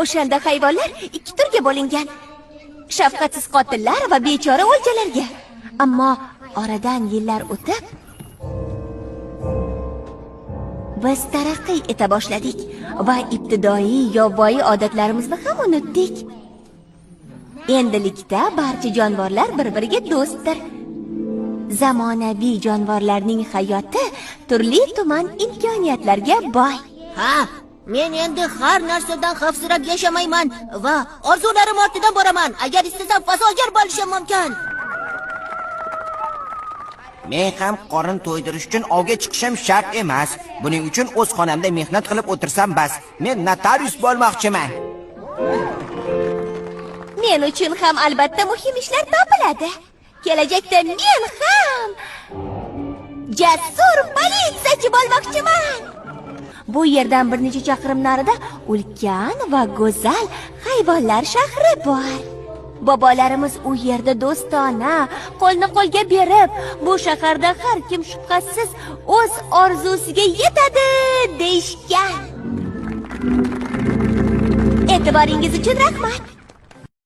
O'shanda hayvonlar ikki turga bo'lingan. Shafqatsiz qotillar va bechora o'ljalarga. Ammo oradan yillar o'tib biz taraqqiy eta boshladik va ibtidoiy yovvoyi odatlarimizni ham unutdik. Endilikda barcha jonivorlar bir-biriga do'stdir. Zamonaviy jonivorlarning hayoti turli-tuman imkoniyatlarga boy. Ha, men endi har narsadan xavfsirab yashamayman va orzularim ortidan boraman. Agar istasam fasodgar bo'lishim mumkin. Men ham qorin to'ydirish uchun ovga chiqishim shart emas. Buning uchun o'z xonamda mehnat qilib o'tirsam bas. Men notarius bo'lmoqchiman. Men uchun ham albatta muhim ishlar topiladi. Kelajakda men ham jasur politsiyachi bo'lmoqchiman. Bu yerdan bir necha chaqirim narida ulkan va go'zal hayvonlar shahri bor. Bobolarimiz u yerda do'stona, qo'lni qo'lga berib, bu shaharda har kim shubhasiz o'z orzusiga yetadi deyishgan. E'tiboringiz uchun rahmat.